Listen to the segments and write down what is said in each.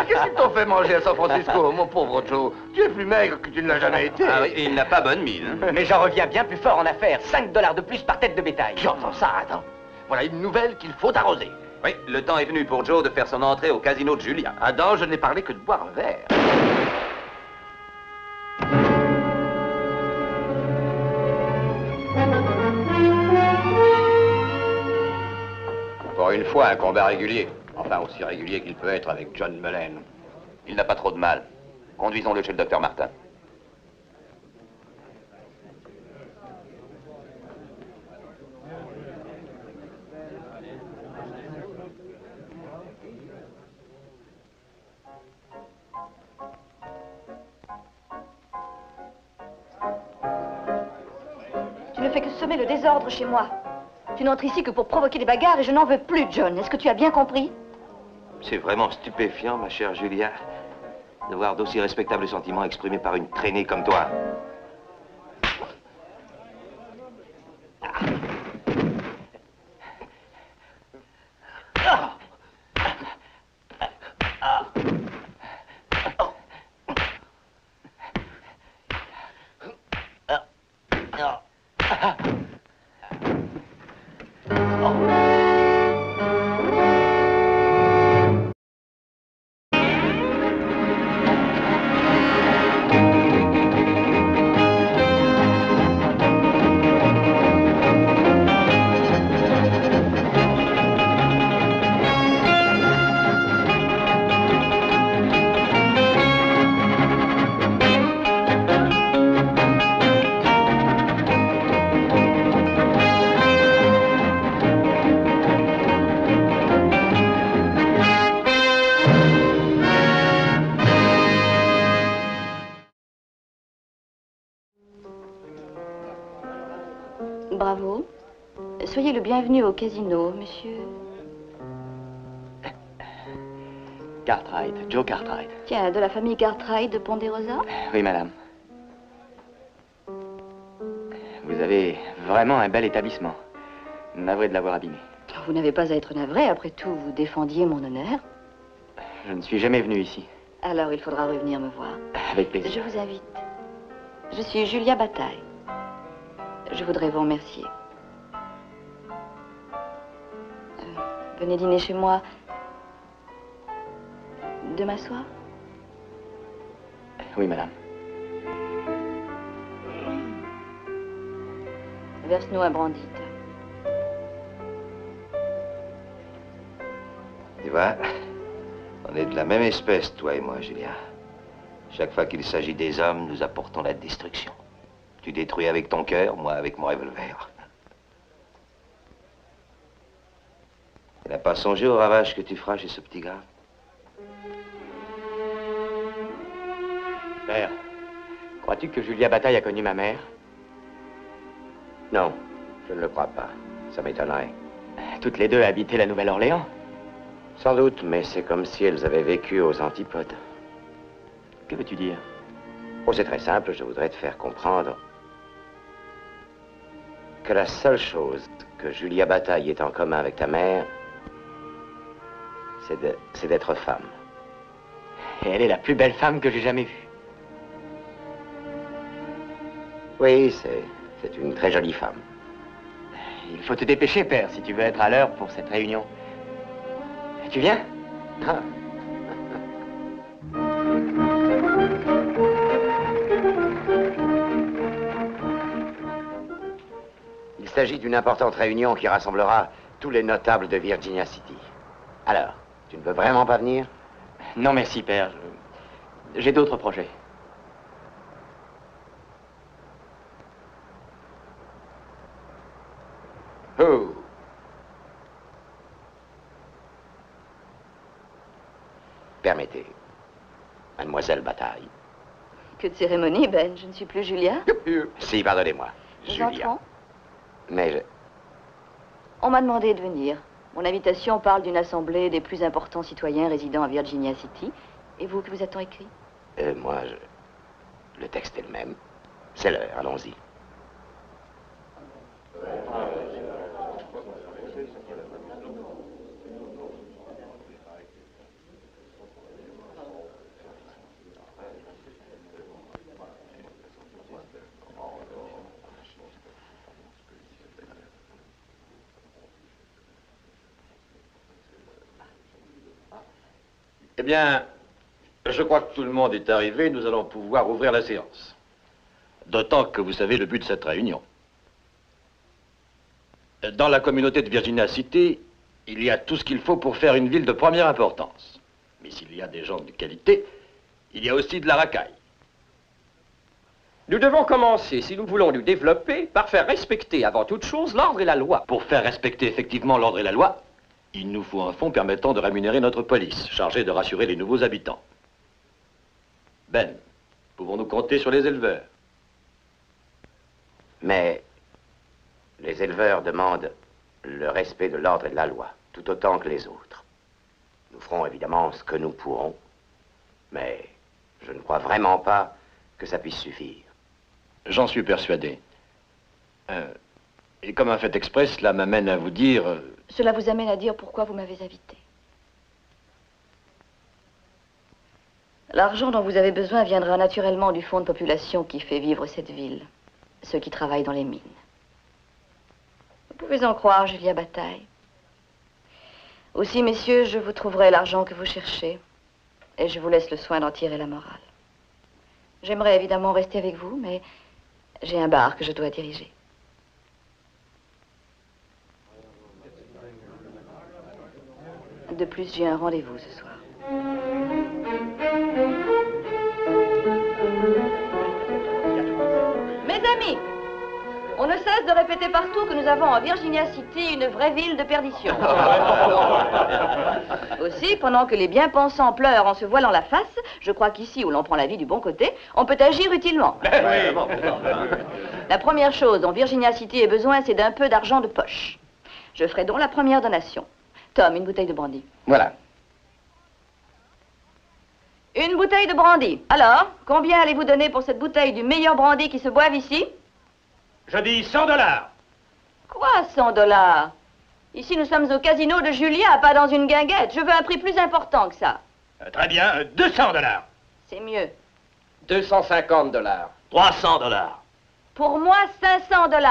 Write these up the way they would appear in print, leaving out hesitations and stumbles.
Qu'est-ce qu'ils t'ont fait manger à San Francisco, mon pauvre Joe? Tu es plus maigre que tu ne l'as jamais été. Ah oui, il n'a pas bonne mine. Hein. Mais j'en reviens bien plus fort en affaires. 5 $ de plus par tête de bétail. J'entends ça, attends. Voilà une nouvelle qu'il faut arroser. Oui, le temps est venu pour Joe de faire son entrée au casino de Julia. Adam, je n'ai parlé que de boire un verre. Pour une fois, un combat régulier. Enfin, aussi régulier qu'il peut être avec John Mullen. Il n'a pas trop de mal. Conduisons-le chez le docteur Martin. Tu ne fais que semer le désordre chez moi. Tu n'entres ici que pour provoquer des bagarres et je n'en veux plus, John. Est-ce que tu as bien compris? C'est vraiment stupéfiant, ma chère Julia, de voir d'aussi respectables sentiments exprimés par une traînée comme toi. Bravo. Soyez le bienvenu au casino, monsieur. Cartwright, Joe Cartwright. Tiens, de la famille Cartwright de Ponderosa? Oui, madame. Vous avez vraiment un bel établissement. Navré de l'avoir abîmé. Vous n'avez pas à être navré, après tout, vous défendiez mon honneur. Je ne suis jamais venu ici. Alors il faudra revenir me voir. Avec plaisir. Je vous invite. Je suis Julia Bataille. Je voudrais vous remercier. Venez dîner chez moi demain soir? Oui, madame. Verse-nous un brandy. Tu vois, on est de la même espèce, toi et moi, Julia. Chaque fois qu'il s'agit des hommes, nous apportons la destruction. Tu détruis avec ton cœur, moi avec mon revolver. Tu n'as pas songé au ravage que tu feras chez ce petit gars? Père, crois-tu que Julia Bataille a connu ma mère? Non, je ne le crois pas. Ça m'étonnerait. Toutes les deux habitaient la Nouvelle-Orléans. Sans doute, mais c'est comme si elles avaient vécu aux antipodes. Que veux-tu dire? Oh, c'est très simple, je voudrais te faire comprendre que la seule chose que Julia Bataille ait en commun avec ta mère, c'est d'être femme. Et elle est la plus belle femme que j'ai jamais vue. Oui, c'est une très jolie femme. Il faut te dépêcher, père, si tu veux être à l'heure pour cette réunion. Tu viens? Ah. Il s'agit d'une importante réunion qui rassemblera tous les notables de Virginia City. Alors, tu ne veux vraiment pas venir? Non, merci, père. J'ai d'autres projets. Oh! Permettez, mademoiselle Bataille. Que de cérémonie, Ben. Je ne suis plus Julia. Si, pardonnez-moi, Nous Julia. entrons. Mais On m'a demandé de venir. Mon invitation parle d'une assemblée des plus importants citoyens résidant à Virginia City. Et vous, que vous a-t-on écrit? moi, le texte est le même. C'est l'heure, allons-y. Eh bien, je crois que tout le monde est arrivé. Nous allons pouvoir ouvrir la séance. D'autant que vous savez le but de cette réunion. Dans la communauté de Virginia City, il y a tout ce qu'il faut pour faire une ville de première importance. Mais s'il y a des gens de qualité, il y a aussi de la racaille. Nous devons commencer, si nous voulons nous développer, par faire respecter avant toute chose l'ordre et la loi. Pour faire respecter effectivement l'ordre et la loi, il nous faut un fonds permettant de rémunérer notre police, chargée de rassurer les nouveaux habitants. Ben, pouvons-nous compter sur les éleveurs? Mais les éleveurs demandent le respect de l'ordre et de la loi, tout autant que les autres. Nous ferons évidemment ce que nous pourrons, mais je ne crois vraiment pas que ça puisse suffire. J'en suis persuadé. Et comme un fait exprès, cela m'amène à vous dire... Cela vous amène à dire pourquoi vous m'avez invité. L'argent dont vous avez besoin viendra naturellement du fonds de population qui fait vivre cette ville, ceux qui travaillent dans les mines. Vous pouvez en croire, Julia Bataille. Aussi, messieurs, je vous trouverai l'argent que vous cherchez, et je vous laisse le soin d'en tirer la morale. J'aimerais évidemment rester avec vous, mais j'ai un bar que je dois diriger. De plus, j'ai un rendez-vous ce soir. Mes amis, on ne cesse de répéter partout que nous avons en Virginia City une vraie ville de perdition. Aussi, pendant que les bien-pensants pleurent en se voilant la face, je crois qu'ici, où l'on prend la vie du bon côté, on peut agir utilement. La première chose dont Virginia City ait besoin, c'est d'un peu d'argent de poche. Je ferai donc la première donation. Tom, une bouteille de brandy. Voilà. Une bouteille de brandy. Alors, combien allez-vous donner pour cette bouteille du meilleur brandy qui se boive ici? Je dis 100 $. Quoi, 100 $? Ici, nous sommes au casino de Julia, pas dans une guinguette. Je veux un prix plus important que ça. Très bien, 200 $. C'est mieux. 250 $. 300 $. Pour moi, 500 $.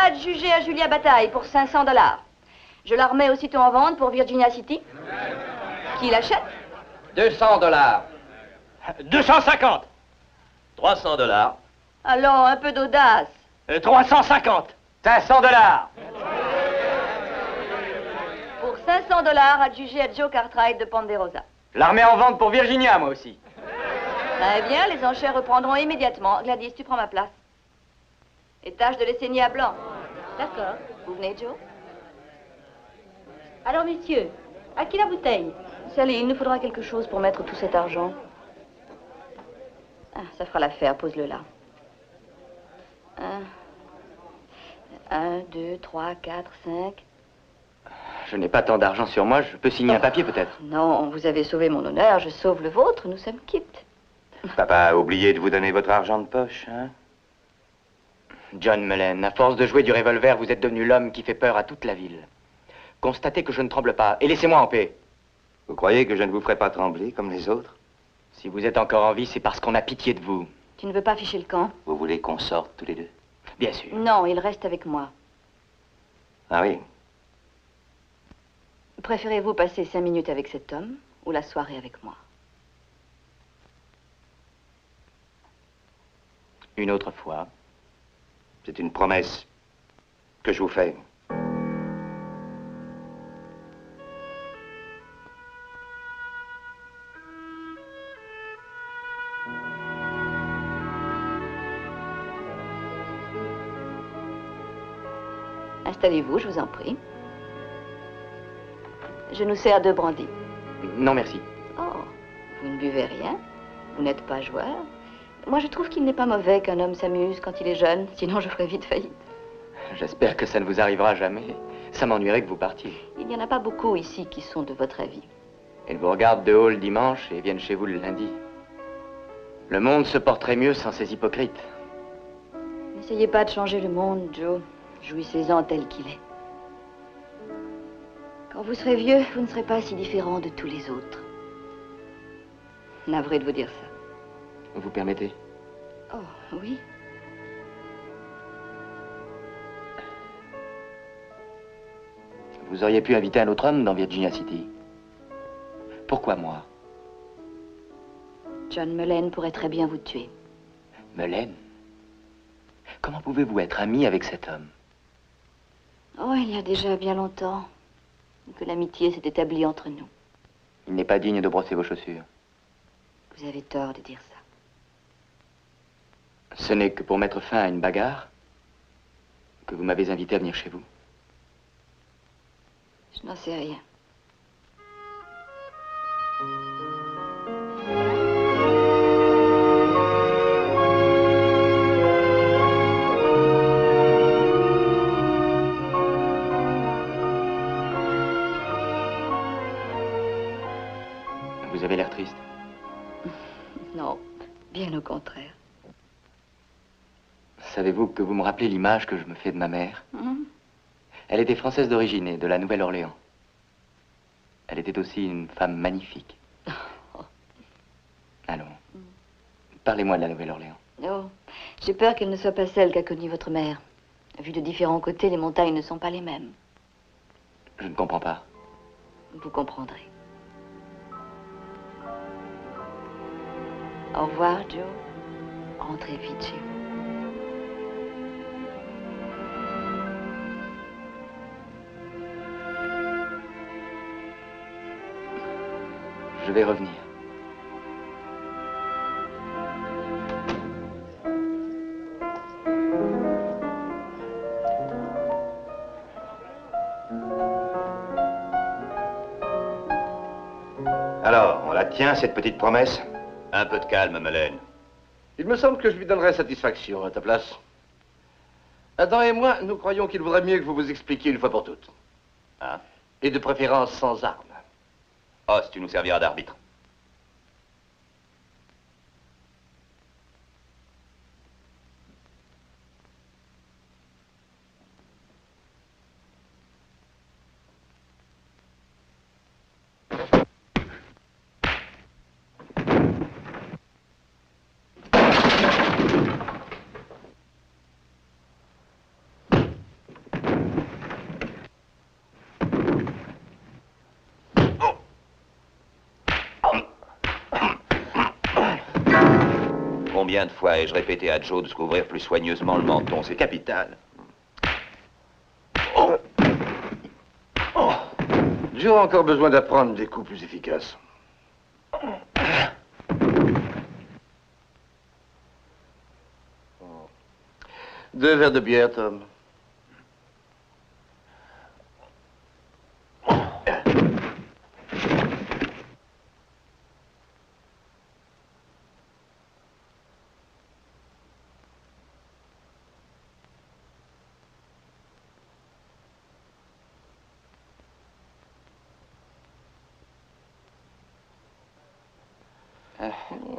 Adjugé à Julia Bataille pour 500 $. Je la remets aussitôt en vente pour Virginia City. Qui l'achète? 200 $. 250. 300 $. Alors, un peu d'audace. 350. 500 $. Pour 500 $, adjugé à Joe Cartwright de Ponderosa. L'armée en vente pour Virginia, moi aussi. Très bien, les enchères reprendront immédiatement. Gladys, tu prends ma place. Et tâche de laisser nier à blanc. D'accord. Vous venez, Joe? Alors, messieurs, à qui la bouteille? Sally, il nous faudra quelque chose pour mettre tout cet argent. Ah, ça fera l'affaire, pose-le là. 1, 2, 3, 4, 5. Je n'ai pas tant d'argent sur moi, je peux signer un papier peut-être. Non, vous avez sauvé mon honneur, je sauve le vôtre, nous sommes quittes. Papa a oublié de vous donner votre argent de poche, hein? John Mullen, à force de jouer du revolver, vous êtes devenu l'homme qui fait peur à toute la ville. Constatez que je ne tremble pas, et laissez-moi en paix. Vous croyez que je ne vous ferai pas trembler comme les autres? Si vous êtes encore en vie, c'est parce qu'on a pitié de vous. Tu ne veux pas ficher le camp? Vous voulez qu'on sorte tous les deux? Bien sûr. Non, il reste avec moi. Ah oui? Préférez-vous passer 5 minutes avec cet homme ou la soirée avec moi? Une autre fois. C'est une promesse que je vous fais. Installez-vous, je vous en prie. Je nous sers 2 brandy. Non, merci. Oh, vous ne buvez rien? Vous n'êtes pas joueur? Moi, je trouve qu'il n'est pas mauvais qu'un homme s'amuse quand il est jeune, sinon je ferais vite faillite. J'espère que ça ne vous arrivera jamais. Ça m'ennuierait que vous partiez. Il n'y en a pas beaucoup ici qui sont de votre avis. Ils vous regardent de haut le dimanche et viennent chez vous le lundi. Le monde se porterait mieux sans ces hypocrites. N'essayez pas de changer le monde, Joe. Jouissez-en tel qu'il est. Quand vous serez vieux, vous ne serez pas si différent de tous les autres. Navré de vous dire ça. Vous permettez? Oh, oui. Vous auriez pu inviter un autre homme dans Virginia City. Pourquoi moi? John Mullen pourrait très bien vous tuer. Mullen? Comment pouvez-vous être ami avec cet homme? Oh, il y a déjà bien longtemps que l'amitié s'est établie entre nous. Il n'est pas digne de brosser vos chaussures. Vous avez tort de dire ça. Ce n'est que pour mettre fin à une bagarre que vous m'avez invité à venir chez vous. Je n'en sais rien. Vous avez l'air triste. Non, bien au contraire. Savez-vous que vous me rappelez l'image que je me fais de ma mère? Elle était française d'origine et de la Nouvelle-Orléans. Elle était aussi une femme magnifique. Allons, parlez-moi de la Nouvelle-Orléans. Oh, j'ai peur qu'elle ne soit pas celle qu'a connue votre mère. Vu de différents côtés, les montagnes ne sont pas les mêmes. Je ne comprends pas. Vous comprendrez. Au revoir, Joe. Rentrez vite chez vous. Je vais revenir. Alors, on la tient, cette petite promesse? Un peu de calme, Mullen. Il me semble que je lui donnerai satisfaction à ta place. Adam et moi, nous croyons qu'il vaudrait mieux que vous vous expliquiez une fois pour toutes. Hein? Et de préférence sans armes. Oh, si tu nous serviras d'arbitre. Combien de fois ai-je répété à Joe de se couvrir plus soigneusement le menton? C'est capital. Joe a encore besoin d'apprendre des coups plus efficaces. Deux verres de bière, Tom.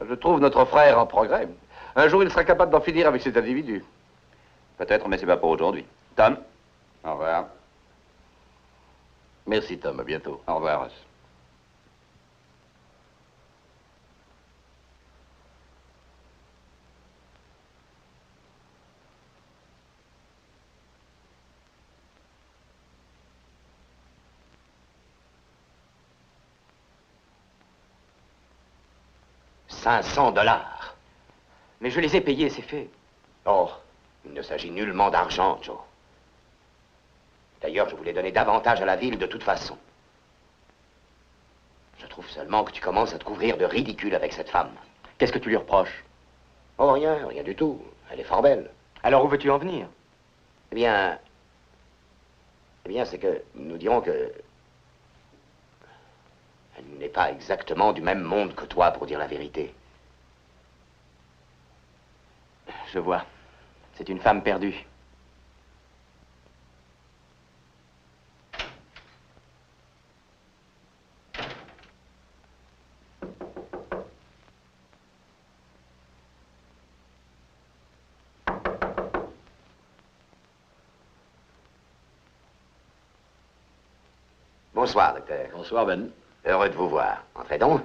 Je trouve notre frère en progrès. Un jour, il sera capable d'en finir avec cet individu. Peut-être, mais c'est pas pour aujourd'hui. Tom? Au revoir. Merci, Tom. À bientôt. Au revoir, Russ. $500. Mais je les ai payés, c'est fait. Oh, il ne s'agit nullement d'argent, Joe. D'ailleurs, je voulais donner davantage à la ville de toute façon. Je trouve seulement que tu commences à te couvrir de ridicule avec cette femme. Qu'est-ce que tu lui reproches? Oh, rien du tout. Elle est fort belle. Alors où veux-tu en venir? Eh bien, c'est que nous dirons que... Elle n'est pas exactement du même monde que toi, pour dire la vérité. Je vois. C'est une femme perdue. Bonsoir, docteur. Bonsoir, Ben. Heureux de vous voir. Entrez donc.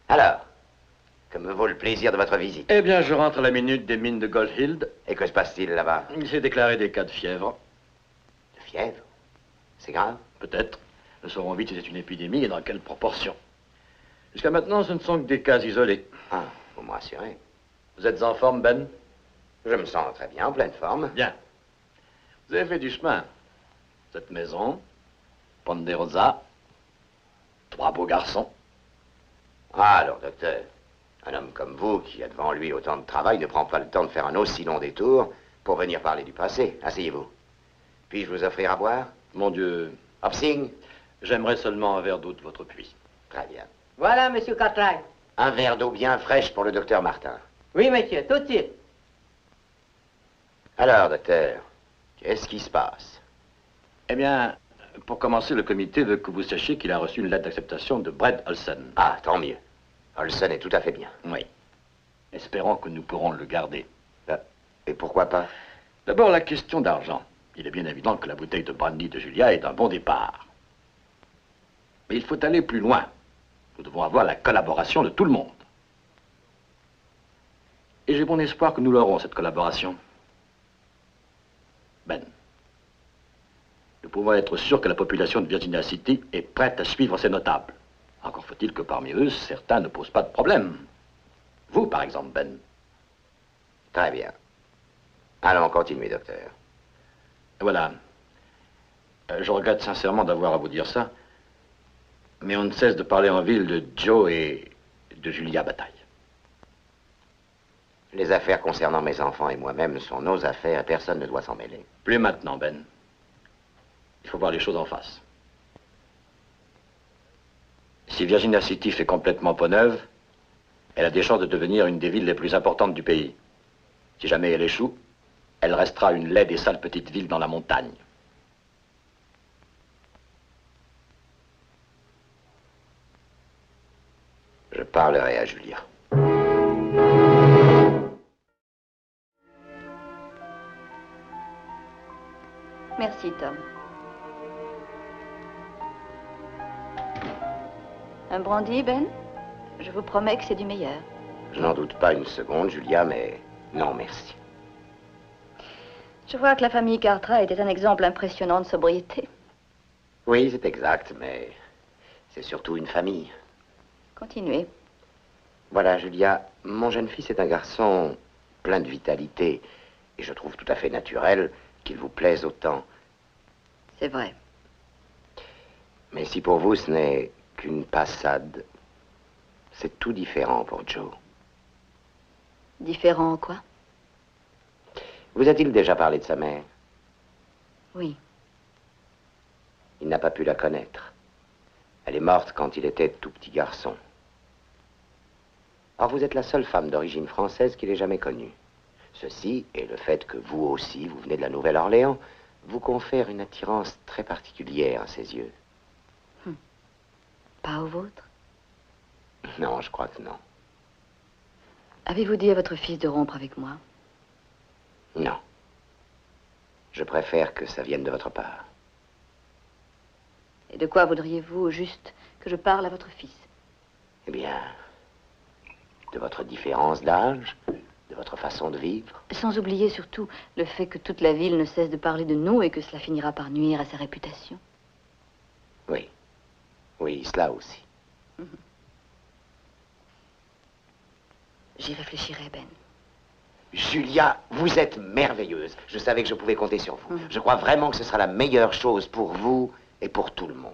Alors, que me vaut le plaisir de votre visite? Eh bien, je rentre à la minute des mines de Goldhill. Et que se passe-t-il là-bas? Il s'est déclaré des cas de fièvre. De fièvre? C'est grave? Peut-être. Nous saurons vite si c'est une épidémie et dans quelle proportion. Jusqu'à maintenant, ce ne sont que des cas isolés. Ah, faut me rassurer. Vous êtes en forme, Ben? Je me sens très bien, en pleine forme. Bien. Vous avez fait du chemin. Cette maison, Ponderosa, 3 beaux garçons. Ah, alors, docteur, un homme comme vous, qui a devant lui autant de travail, ne prend pas le temps de faire un aussi long détour pour venir parler du passé. Asseyez-vous. Puis-je vous offrir à boire? Mon Dieu, Hopsing? j'aimerais seulement un verre d'eau de votre puits. Très bien. Voilà, monsieur Cartwright. Un verre d'eau bien fraîche pour le docteur Martin. Oui, monsieur, tout de suite. Alors, docteur, qu'est-ce qui se passe? Eh bien, pour commencer, le comité veut que vous sachiez qu'il a reçu une lettre d'acceptation de Brett Olsen. Ah, tant mieux. Olsen est tout à fait bien. Oui. Espérons que nous pourrons le garder. Et pourquoi pas? D'abord, la question d'argent. Il est bien évident que la bouteille de brandy de Julia est un bon départ. Mais il faut aller plus loin. Nous devons avoir la collaboration de tout le monde. Et j'ai bon espoir que nous l'aurons, cette collaboration. Ben, nous pouvons être sûrs que la population de Virginia City est prête à suivre ces notables. Encore faut-il que parmi eux, certains ne posent pas de problème. Vous, par exemple, Ben. Très bien. Allons, continuez, docteur. Voilà. Je regrette sincèrement d'avoir à vous dire ça, mais on ne cesse de parler en ville de Joe et de Julia Bataille. Les affaires concernant mes enfants et moi-même sont nos affaires et personne ne doit s'en mêler. Plus maintenant, Ben. Il faut voir les choses en face. Si Virginia City fait complètement peau neuve, elle a des chances de devenir une des villes les plus importantes du pays. Si jamais elle échoue, elle restera une laide et sale petite ville dans la montagne. Je parlerai à Julia. Merci, Tom. Un brandy, Ben? Je vous promets que c'est du meilleur. Je n'en doute pas une seconde, Julia, mais non, merci. Je vois que la famille Cartwright était un exemple impressionnant de sobriété. Oui, c'est exact, mais c'est surtout une famille. Continuez. Voilà, Julia, mon jeune fils est un garçon plein de vitalité, et je trouve tout à fait naturel qu'il vous plaise autant. C'est vrai. Mais si pour vous ce n'est qu'une passade, c'est tout différent pour Joe. Différent en quoi? Vous a-t-il déjà parlé de sa mère? Oui. Il n'a pas pu la connaître. Elle est morte quand il était tout petit garçon. Or, vous êtes la seule femme d'origine française qu'il ait jamais connue. Ceci, et le fait que vous aussi, vous venez de la Nouvelle-Orléans, vous confère une attirance très particulière à ses yeux. Pas au vôtre? Non, je crois que non. Avez-vous dit à votre fils de rompre avec moi? Non. Je préfère que ça vienne de votre part. Et de quoi voudriez-vous au juste que je parle à votre fils? Eh bien, de votre différence d'âge, de votre façon de vivre. Sans oublier surtout le fait que toute la ville ne cesse de parler de nous et que cela finira par nuire à sa réputation. Oui. Oui, cela aussi. J'y réfléchirai, Ben. Julia, vous êtes merveilleuse. Je savais que je pouvais compter sur vous. Je crois vraiment que ce sera la meilleure chose pour vous et pour tout le monde.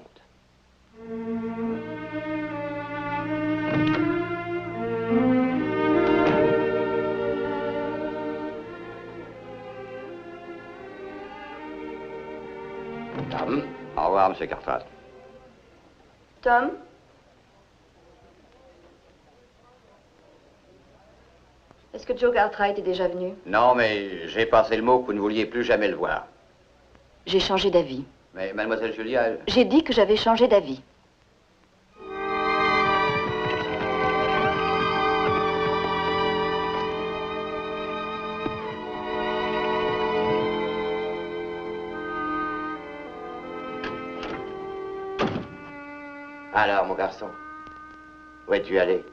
Tom, au revoir, Monsieur Cartwright. Tom? Est-ce que Joe Cartwright est déjà venu? Non, mais j'ai passé le mot que vous ne vouliez plus jamais le voir. J'ai changé d'avis. Mais mademoiselle Julia, elle... J'ai dit que j'avais changé d'avis. Alors, mon garçon, où es-tu allé?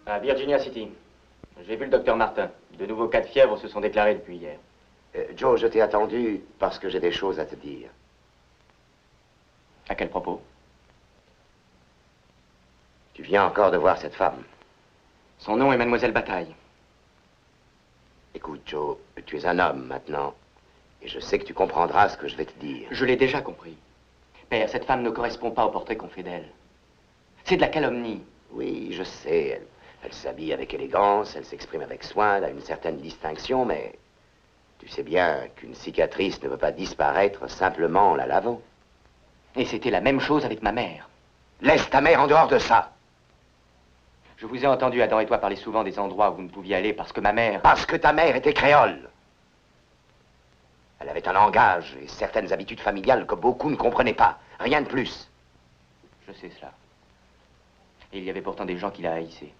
À Virginia City. J'ai vu le docteur Martin. De nouveaux cas de fièvre se sont déclarés depuis hier. Joe, je t'ai attendu parce que j'ai des choses à te dire. À quel propos? Tu viens encore de voir cette femme. Son nom est Mademoiselle Bataille. Écoute, Joe, tu es un homme maintenant. Et je sais que tu comprendras ce que je vais te dire. Je l'ai déjà compris. Père, cette femme ne correspond pas au portrait qu'on fait d'elle. C'est de la calomnie. Oui, je sais. Elle s'habille avec élégance, elle s'exprime avec soin, elle a une certaine distinction, mais tu sais bien qu'une cicatrice ne peut pas disparaître simplement en la lavant. Et c'était la même chose avec ma mère. Laisse ta mère en dehors de ça. Je vous ai entendu, Adam et toi, parler souvent des endroits où vous ne pouviez aller parce que ma mère... Parce que ta mère était créole. Elle avait un langage et certaines habitudes familiales que beaucoup ne comprenaient pas. Rien de plus. Je sais cela. Et il y avait pourtant des gens qui la haïssaient.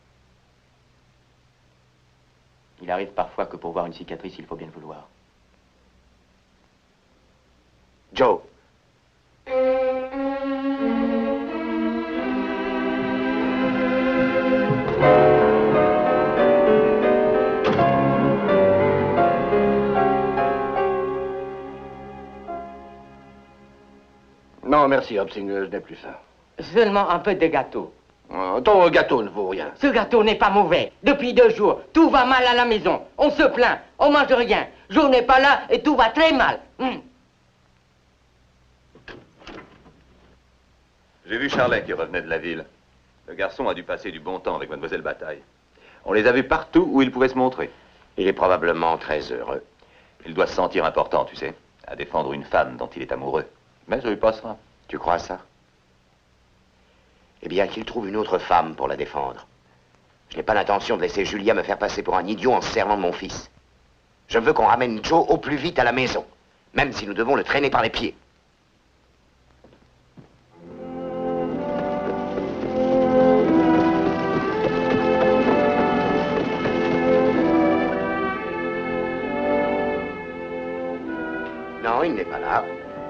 Il arrive parfois que pour voir une cicatrice, il faut bien le vouloir. Joe. Non, merci, Hobsing, je n'ai plus faim. Seulement un peu de gâteau. Ton gâteau ne vaut rien. Ce gâteau n'est pas mauvais. Depuis 2 jours, tout va mal à la maison. On se plaint, on mange rien. Joe n'est pas là et tout va très mal. J'ai vu Charlet qui revenait de la ville. Le garçon a dû passer du bon temps avec Mademoiselle Bataille. On les a vus partout où il pouvait se montrer. Il est probablement très heureux. Il doit se sentir important, tu sais, à défendre une femme dont il est amoureux. Mais ça lui passera. Tu crois ça? Eh bien, qu'il trouve une autre femme pour la défendre. Je n'ai pas l'intention de laisser Julia me faire passer pour un idiot en se servant de mon fils. Je veux qu'on ramène Joe au plus vite à la maison, même si nous devons le traîner par les pieds. Non, il n'est pas là.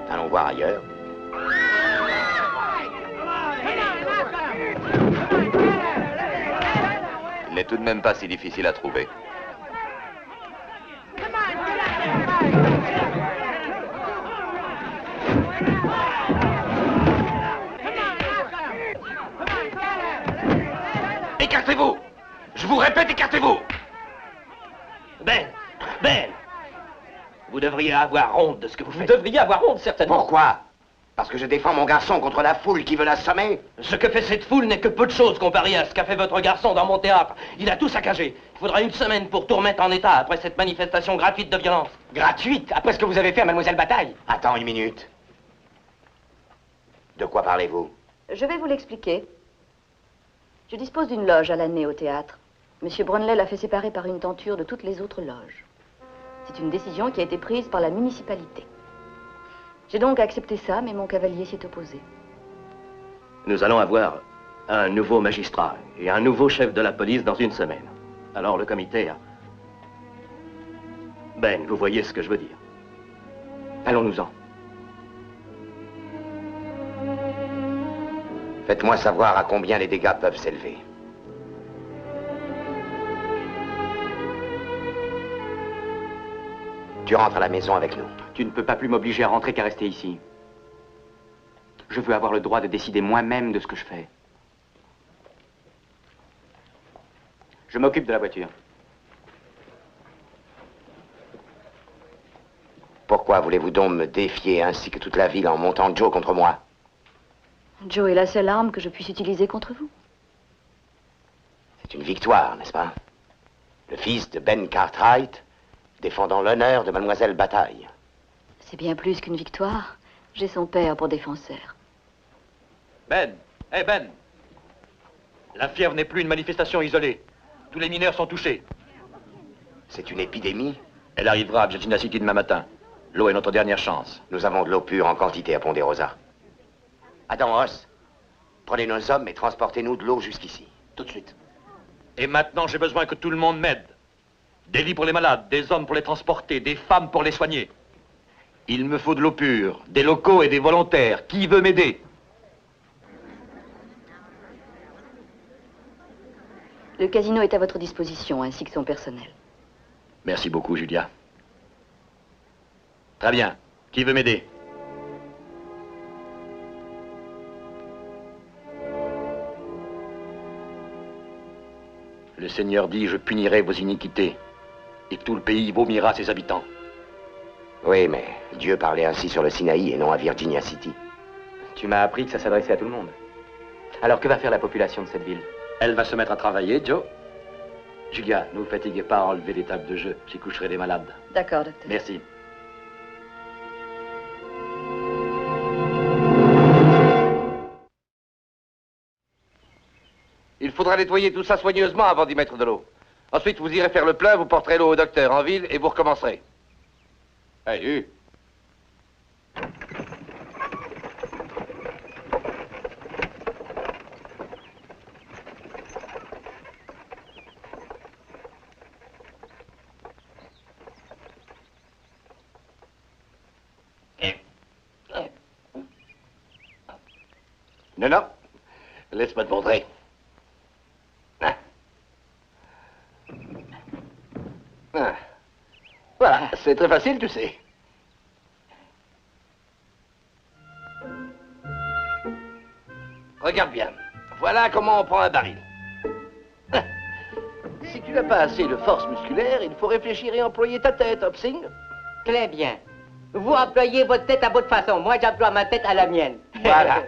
Allons voir ailleurs. Il n'est tout de même pas si difficile à trouver. Écartez-vous! Je vous répète, écartez-vous! Ben! Vous devriez avoir honte de ce que vous faites. Vous devriez avoir honte, certainement. Pourquoi? Parce que je défends mon garçon contre la foule qui veut l'assommer? Ce que fait cette foule n'est que peu de choses comparé à ce qu'a fait votre garçon dans mon théâtre. Il a tout saccagé. Il faudra 1 semaine pour tout remettre en état après cette manifestation gratuite de violence. Gratuite? Après ce que vous avez fait à Mademoiselle Bataille? Attends 1 minute. De quoi parlez-vous? Je vais vous l'expliquer. Je dispose d'une loge à l'année au théâtre. Monsieur Brunley l'a fait séparer par une tenture de toutes les autres loges. C'est une décision qui a été prise par la municipalité. J'ai donc accepté ça, mais mon cavalier s'y est opposé. Nous allons avoir un nouveau magistrat et un nouveau chef de la police dans 1 semaine. Alors le comité a... Ben, vous voyez ce que je veux dire. Allons-nous-en. Faites-moi savoir à combien les dégâts peuvent s'élever. Tu rentres à la maison avec nous. Tu ne peux pas plus m'obliger à rentrer qu'à rester ici. Je veux avoir le droit de décider moi-même de ce que je fais. Je m'occupe de la voiture. Pourquoi voulez-vous donc me défier ainsi que toute la ville en montant Joe contre moi? Joe est la seule arme que je puisse utiliser contre vous. C'est une victoire, n'est-ce pas? Le fils de Ben Cartwright défendant l'honneur de Mademoiselle Bataille. C'est bien plus qu'une victoire. J'ai son père pour défenseur. Ben! Hé, Ben! La fièvre n'est plus une manifestation isolée. Tous les mineurs sont touchés. C'est une épidémie? Elle arrivera à Virginia City demain matin. L'eau est notre dernière chance. Nous avons de l'eau pure en quantité à Ponderosa. Adam Ross, prenez nos hommes et transportez-nous de l'eau jusqu'ici. Tout de suite. Et maintenant, j'ai besoin que tout le monde m'aide. Des lits pour les malades, des hommes pour les transporter, des femmes pour les soigner. Il me faut de l'eau pure, des locaux et des volontaires. Qui veut m'aider? Le casino est à votre disposition, ainsi que son personnel. Merci beaucoup, Julia. Très bien. Qui veut m'aider? Le Seigneur dit, je punirai vos iniquités, et tout le pays vomira ses habitants. Oui, mais Dieu parlait ainsi sur le Sinaï et non à Virginia City. Tu m'as appris que ça s'adressait à tout le monde. Alors que va faire la population de cette ville? Elle va se mettre à travailler, Joe. Julia, ne vous fatiguez pas à enlever les tables de jeu. J'y coucherai les malades. D'accord, docteur. Merci. Il faudra nettoyer tout ça soigneusement avant d'y mettre de l'eau. Ensuite, vous irez faire le plein, vous porterez l'eau au docteur en ville et vous recommencerez. Allez, Non, non. Laisse-moi te montrer. Ah. Ah. Voilà, c'est très facile, tu sais. Regarde bien. Voilà comment on prend un baril. Ah. Si tu n'as pas assez de force musculaire, il faut réfléchir et employer ta tête, Hopsing. Très bien. Vous employez votre tête à votre façon. Moi, j'emploie ma tête à la mienne. Voilà.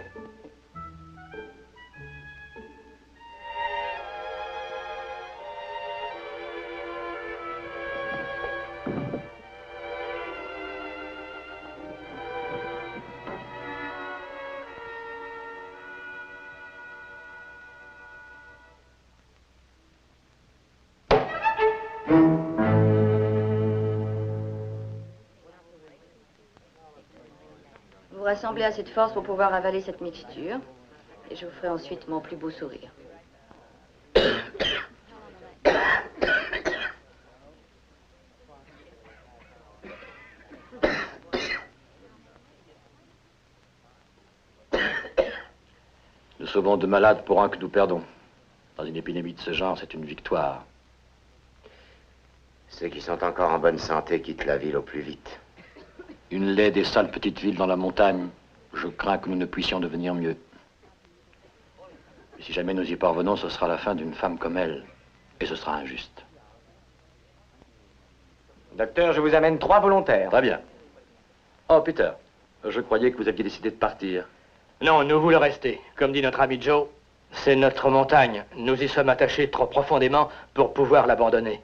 Vous rassemblez assez de force pour pouvoir avaler cette mixture. Et je vous ferai ensuite mon plus beau sourire. Nous sauvons deux malades pour un que nous perdons. Dans une épidémie de ce genre, c'est une victoire. Ceux qui sont encore en bonne santé quittent la ville au plus vite. Une laide et sale petite ville dans la montagne. Je crains que nous ne puissions devenir mieux. Et si jamais nous y parvenons, ce sera la fin d'une femme comme elle. Et ce sera injuste. Docteur, je vous amène 3 volontaires. Très bien. Oh, Peter, je croyais que vous aviez décidé de partir. Non, nous voulons rester. Comme dit notre ami Joe, c'est notre montagne. Nous y sommes attachés trop profondément pour pouvoir l'abandonner.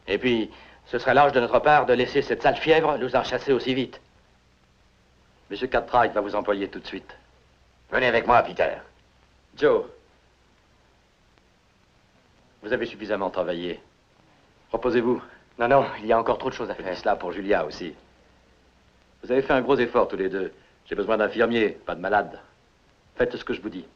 Et puis, ce serait lâche de notre part de laisser cette sale fièvre nous en chasser aussi vite. Monsieur Cartwright va vous employer tout de suite. Venez avec moi, Peter. Joe, vous avez suffisamment travaillé. Reposez-vous. Non, non, il y a encore trop de choses à Je faire. dis cela pour Julia aussi. Vous avez fait un gros effort tous les deux. J'ai besoin d'infirmiers, pas de malades. Faites ce que je vous dis.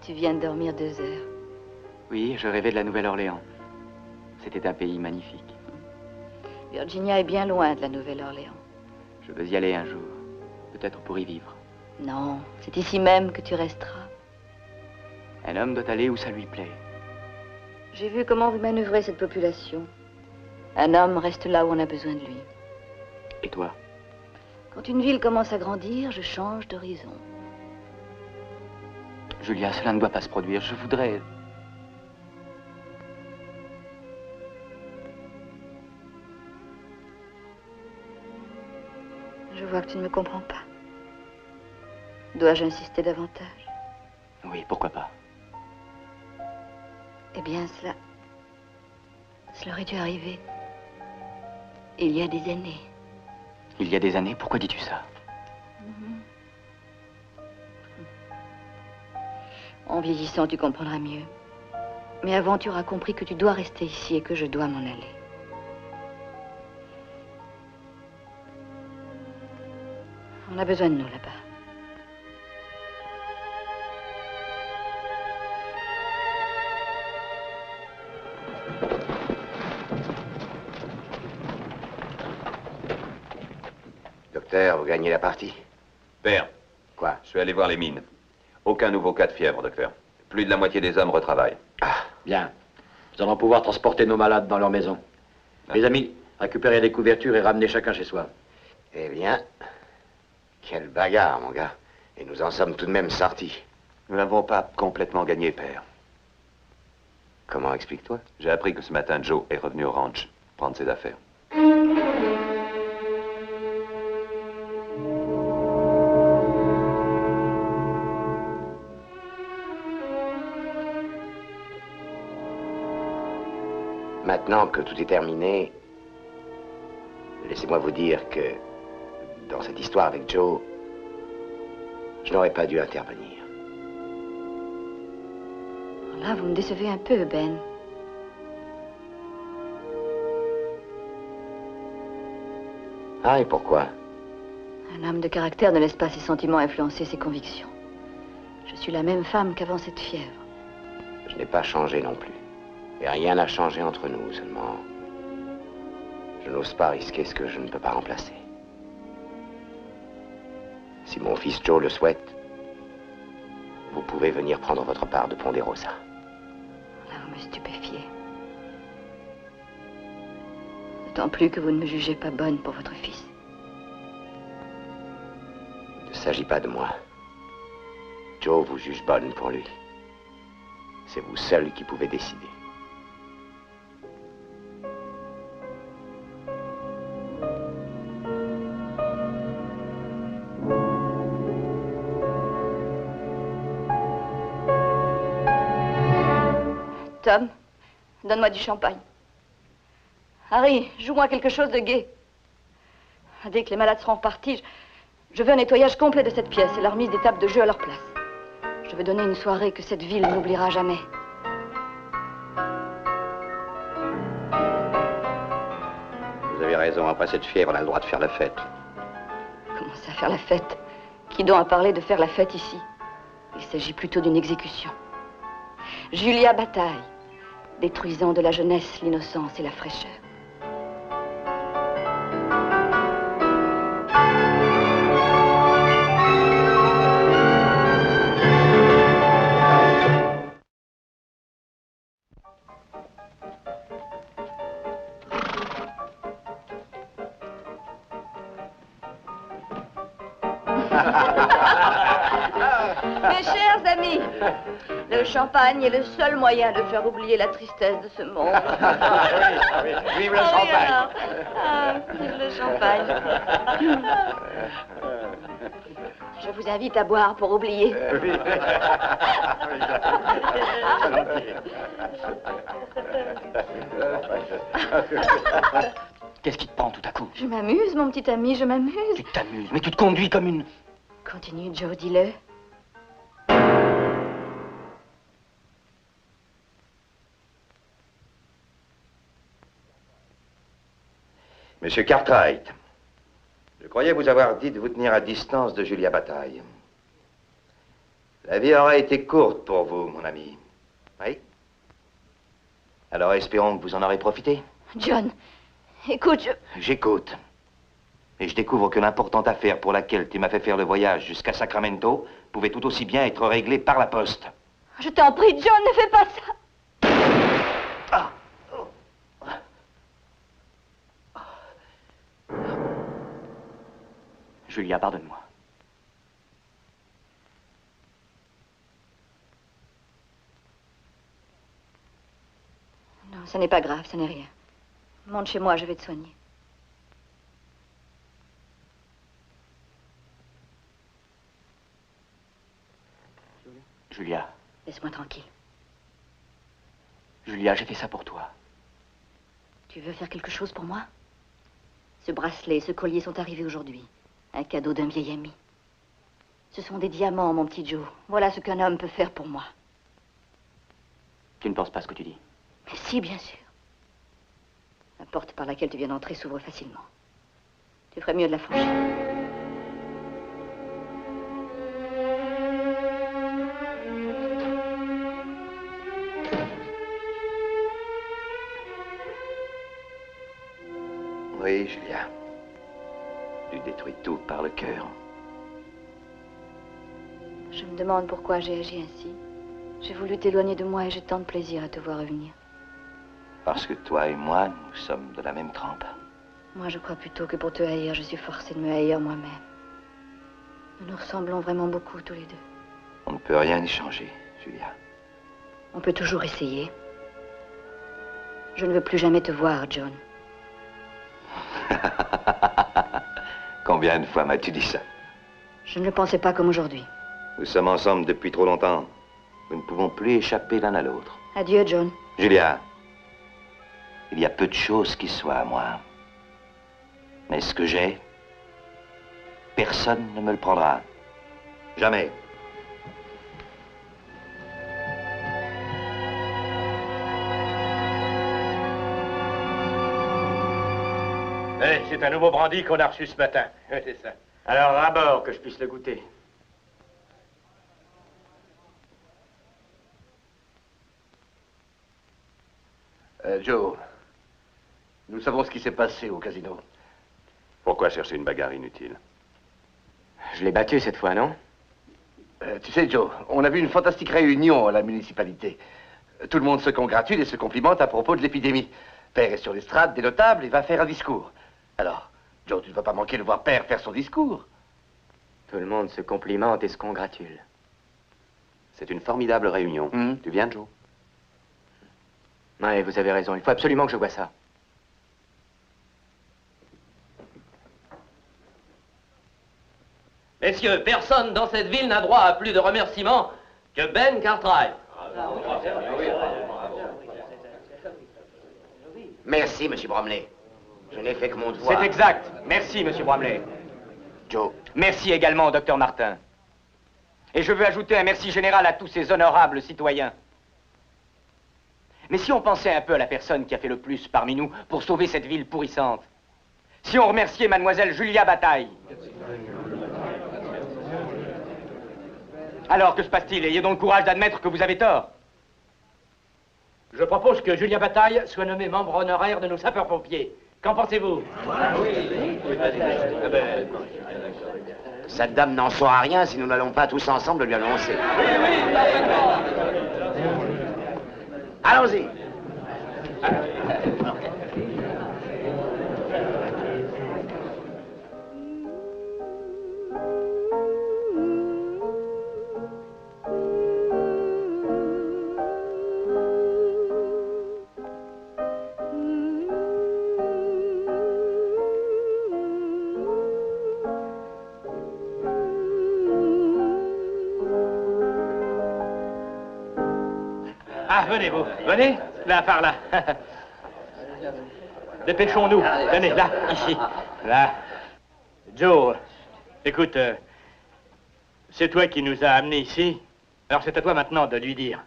Tu viens de dormir 2 heures. Oui, je rêvais de la Nouvelle-Orléans. C'était un pays magnifique. Virginia est bien loin de la Nouvelle-Orléans. Je veux y aller un jour. Peut-être pour y vivre. Non, c'est ici même que tu resteras. Un homme doit aller où ça lui plaît. J'ai vu comment vous manœuvrez cette population. Un homme reste là où on a besoin de lui. Et toi? Quand une ville commence à grandir, je change d'horizon. Julia, cela ne doit pas se produire. Je voudrais... Je vois que tu ne me comprends pas. Dois-je insister davantage? Oui, pourquoi pas? Eh bien, cela aurait dû arriver. Il y a des années. Il y a des années, pourquoi dis-tu ça? En vieillissant, tu comprendras mieux. Mais avant, tu auras compris que tu dois rester ici et que je dois m'en aller. On a besoin de nous là-bas. Docteur, vous gagnez la partie. Père. Quoi? Je suis allé voir les mines. Aucun nouveau cas de fièvre, docteur. Plus de la moitié des hommes retravaillent. Ah. Bien. Nous allons pouvoir transporter nos malades dans leur maison. Les amis, récupérez les couvertures et ramenez chacun chez soi. Eh bien, quelle bagarre, mon gars. Et nous en sommes tout de même sortis. Nous n'avons pas complètement gagné, père. Comment, explique-toi? J'ai appris que ce matin, Joe est revenu au ranch prendre ses affaires. Maintenant que tout est terminé, laissez-moi vous dire que dans cette histoire avec Joe, je n'aurais pas dû intervenir. Là, vous me décevez un peu, Ben. Ah, et pourquoi? Un homme de caractère ne laisse pas ses sentiments influencer ses convictions. Je suis la même femme qu'avant cette fièvre. Je n'ai pas changé non plus. Et rien n'a changé entre nous, seulement... je n'ose pas risquer ce que je ne peux pas remplacer. Si mon fils Joe le souhaite, vous pouvez venir prendre votre part de Ponderosa. Là, vous me stupéfiez. D'autant plus que vous ne me jugez pas bonne pour votre fils. Il ne s'agit pas de moi. Joe vous juge bonne pour lui. C'est vous seul qui pouvez décider. Tom, donne-moi du champagne. Harry, joue-moi quelque chose de gai. Dès que les malades seront partis, je veux un nettoyage complet de cette pièce et la remise des tables de jeu à leur place. Je veux donner une soirée que cette ville n'oubliera jamais. Vous avez raison, après cette fièvre, on a le droit de faire la fête. Comment ça, faire la fête? Qui donc a parlé de faire la fête ici? Il s'agit plutôt d'une exécution. Julia Bataille, détruisant de la jeunesse l'innocence et la fraîcheur. Mes chers amis, le champagne est le seul moyen de faire oublier la tristesse de ce monde. Vive le champagne. Alors. Ah, vive le champagne. Je vous invite à boire pour oublier. Qu'est-ce qui te prend tout à coup? Je m'amuse, mon petit ami, je m'amuse. Tu t'amuses, mais tu te conduis comme une... Continue, Joe, dis-le. Monsieur Cartwright, je croyais vous avoir dit de vous tenir à distance de Julia Bataille. La vie aura été courte pour vous, mon ami. Oui? Alors espérons que vous en aurez profité. John, écoute, J'écoute. Et je découvre que l'importante affaire pour laquelle tu m'as fait faire le voyage jusqu'à Sacramento pouvait tout aussi bien être réglée par la poste. je t'en prie, John, ne fais pas ça. Ah. Julia, pardonne-moi. Non, ça n'est pas grave, ça n'est rien. Monte chez moi, je vais te soigner. Julia, Laisse-moi tranquille. Julia, j'ai fait ça pour toi. Tu veux faire quelque chose pour moi? Ce bracelet, ce collier sont arrivés aujourd'hui. Un cadeau d'un vieil ami. Ce sont des diamants, mon petit Joe. Voilà ce qu'un homme peut faire pour moi. Tu ne penses pas ce que tu dis? Mais si, bien sûr. La porte par laquelle tu viens d'entrer s'ouvre facilement. Tu ferais mieux de la franchir. Oui, Julia. Tu détruis tout par le cœur. Je me demande pourquoi j'ai agi ainsi. J'ai voulu t'éloigner de moi et j'ai tant de plaisir à te voir revenir. Parce que toi et moi, nous sommes de la même trempe. Moi, je crois plutôt que pour te haïr, je suis forcée de me haïr moi-même. Nous nous ressemblons vraiment beaucoup tous les deux. On ne peut rien y changer, Julia. On peut toujours essayer. Je ne veux plus jamais te voir, John. Combien de fois m'as-tu dit ça? Je ne le pensais pas comme aujourd'hui. Nous sommes ensemble depuis trop longtemps. Nous ne pouvons plus échapper l'un à l'autre. Adieu, John. Julia, il y a peu de choses qui soient à moi. Mais ce que j'ai, personne ne me le prendra. Jamais. C'est un nouveau brandy qu'on a reçu ce matin. C'est ça. Alors, à bord, que je puisse le goûter. Joe, nous savons ce qui s'est passé au casino. Pourquoi chercher une bagarre inutile? Je l'ai battu cette fois, non? Tu sais, Joe, on a vu une fantastique réunion à la municipalité. Tout le monde se congratule et se complimente à propos de l'épidémie. Père est sur l'estrade des notables et va faire un discours. Alors, Joe, tu ne vas pas manquer de voir Père faire son discours. Tout le monde se complimente et se congratule. C'est une formidable réunion. Tu viens, Joe? Oui, vous avez raison. Il faut absolument que je voie ça. Messieurs, personne dans cette ville n'a droit à plus de remerciements que Ben Cartwright. Merci, Monsieur Bromley. Je n'ai fait que mon devoir. C'est exact. Merci, Monsieur Bramley. Joe. Merci également au docteur Martin. Et je veux ajouter un merci général à tous ces honorables citoyens. Mais si on pensait un peu à la personne qui a fait le plus parmi nous pour sauver cette ville pourrissante, si on remerciait mademoiselle Julia Bataille. Alors, que se passe-t-il? Ayez donc le courage d'admettre que vous avez tort. Je propose que Julia Bataille soit nommée membre honoraire de nos sapeurs-pompiers. Qu'en pensez-vous? Cette dame n'en saura rien si nous n'allons pas tous ensemble lui annoncer. Allons-y. Ah, venez, vous. Venez. Là, par là. Dépêchons-nous. Venez, là, ici. Là. Joe, écoute, c'est toi qui nous as amenés ici. Alors c'est à toi maintenant de lui dire.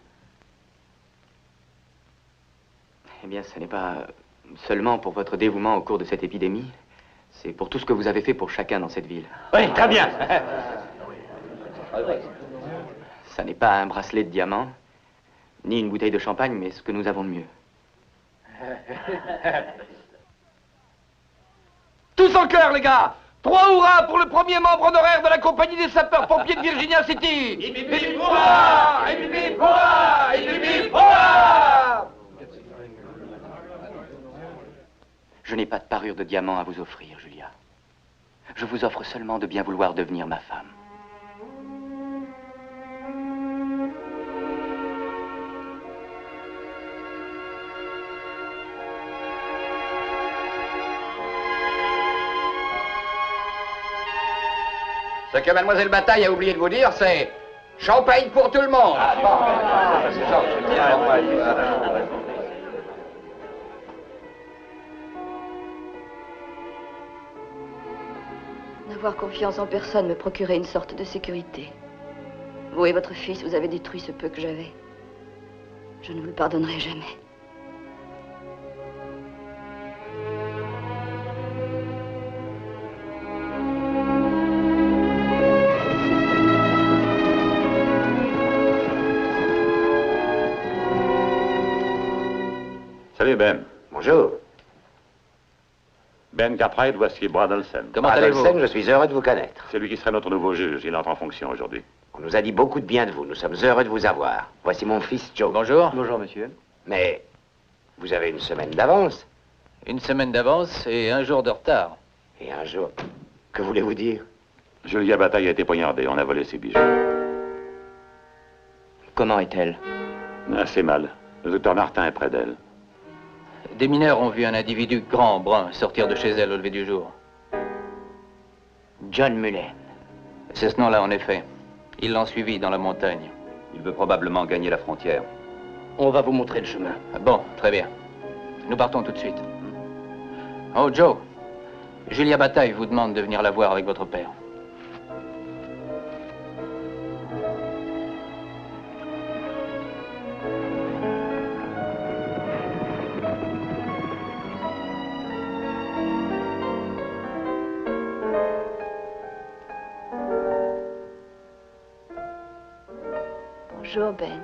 Eh bien, ce n'est pas seulement pour votre dévouement au cours de cette épidémie. C'est pour tout ce que vous avez fait pour chacun dans cette ville. Oui, très bien. Ça n'est pas un bracelet de diamants, ni une bouteille de champagne, mais ce que nous avons de mieux. Tous en chœur, les gars! 3 hurrahs pour le premier membre honoraire de la compagnie des sapeurs-pompiers de Virginia City! Hip hurrah! Hip hurrah! Hip hurrah! Je n'ai pas de parure de diamant à vous offrir, Julia. Je vous offre seulement de bien vouloir devenir ma femme. Ce que mademoiselle Bataille a oublié de vous dire, c'est champagne pour tout le monde. N'avoir confiance en personne me procurait une sorte de sécurité. Vous et votre fils, vous avez détruit ce peu que j'avais. Je ne vous le pardonnerai jamais. Salut, Ben. Bonjour. Ben Cartwright, voici Brad Olsen. Comment allez-vous? Je suis heureux de vous connaître. C'est lui qui serait notre nouveau juge. Il entre en fonction aujourd'hui. On nous a dit beaucoup de bien de vous. Nous sommes heureux de vous avoir. Voici mon fils Joe. Bonjour. Bonjour, monsieur. Mais vous avez une semaine d'avance. Une semaine d'avance et un jour de retard. Et un jour... Que voulez-vous dire? Julia Bataille a été poignardée. On a volé ses bijoux. Comment est-elle? Assez mal. Le docteur Martin est près d'elle. Des mineurs ont vu un individu grand, brun, sortir de chez elle au lever du jour. John Mullen. C'est ce nom-là, en effet. Ils l'ont suivi dans la montagne. Il veut probablement gagner la frontière. On va vous montrer le chemin. Bon, très bien. Nous partons tout de suite. Oh, Joe. Julia Bataille vous demande de venir la voir avec votre père. Bonjour, Ben.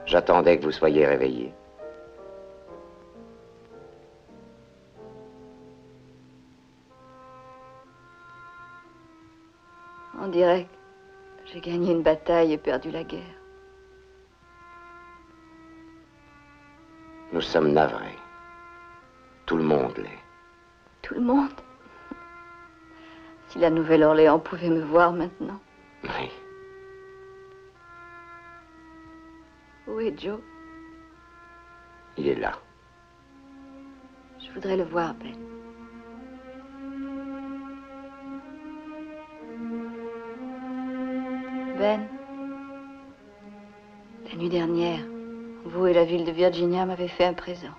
J'attendais que vous soyez réveillé. On dirait que j'ai gagné une bataille et perdu la guerre. Nous sommes navrés. Tout le monde l'est. Tout le monde? Si la Nouvelle-Orléans pouvait me voir maintenant. Oui. Où est Joe? Il est là. Je voudrais le voir, Ben. Ben, la nuit dernière, vous et la ville de Virginia m'avez fait un présent.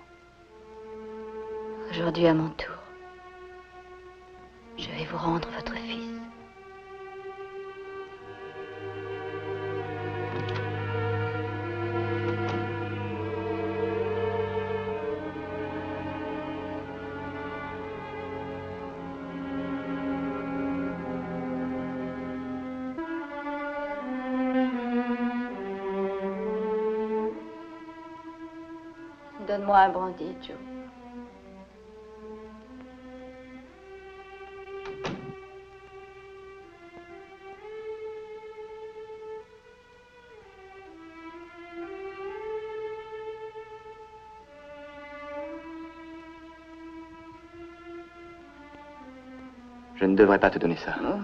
Aujourd'hui, à mon tour, je vais vous rendre votre fils. Donne-moi un brandy, Joe. Je ne devrais pas te donner ça. Oh,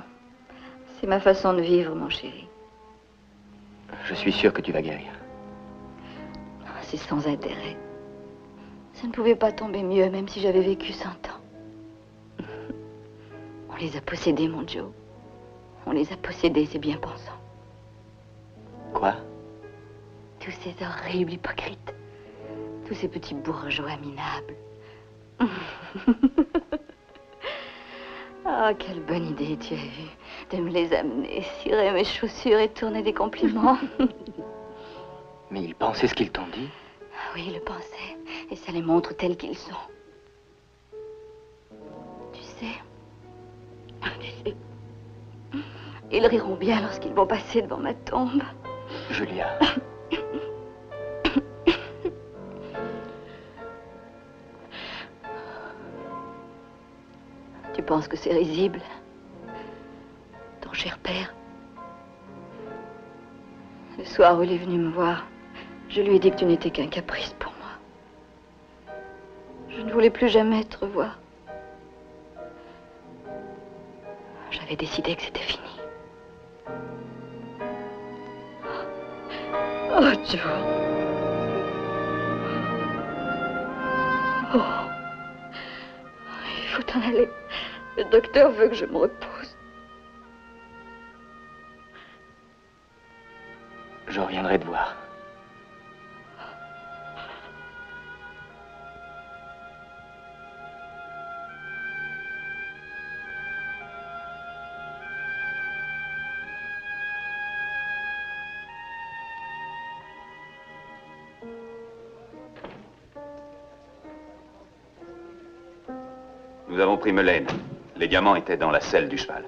c'est ma façon de vivre, mon chéri. Je suis sûr que tu vas guérir. C'est sans intérêt. Ça ne pouvait pas tomber mieux, même si j'avais vécu 100 ans. On les a possédés, mon Joe. On les a possédés, ces bien-pensants. Quoi? Tous ces horribles hypocrites. Tous ces petits bourgeois minables. Ah, quelle bonne idée tu as eue de me les amener, cirer mes chaussures et tourner des compliments. Mais ils pensaient ce qu'ils t'ont dit? Ah oui, ils le pensaient. Et ça les montre tels qu'ils sont. Tu sais, ils riront bien lorsqu'ils vont passer devant ma tombe. Julia. Tu penses que c'est risible? Ton cher père? Le soir où il est venu me voir, je lui ai dit que tu n'étais qu'un caprice pour moi. Je ne voulais plus jamais te revoir. J'avais décidé que c'était fini. Oh, Joe. Oh. Il faut t'en aller. Le docteur veut que je me repose. Je reviendrai te voir. Nous avons pris Melaine. Les diamants étaient dans la selle du cheval.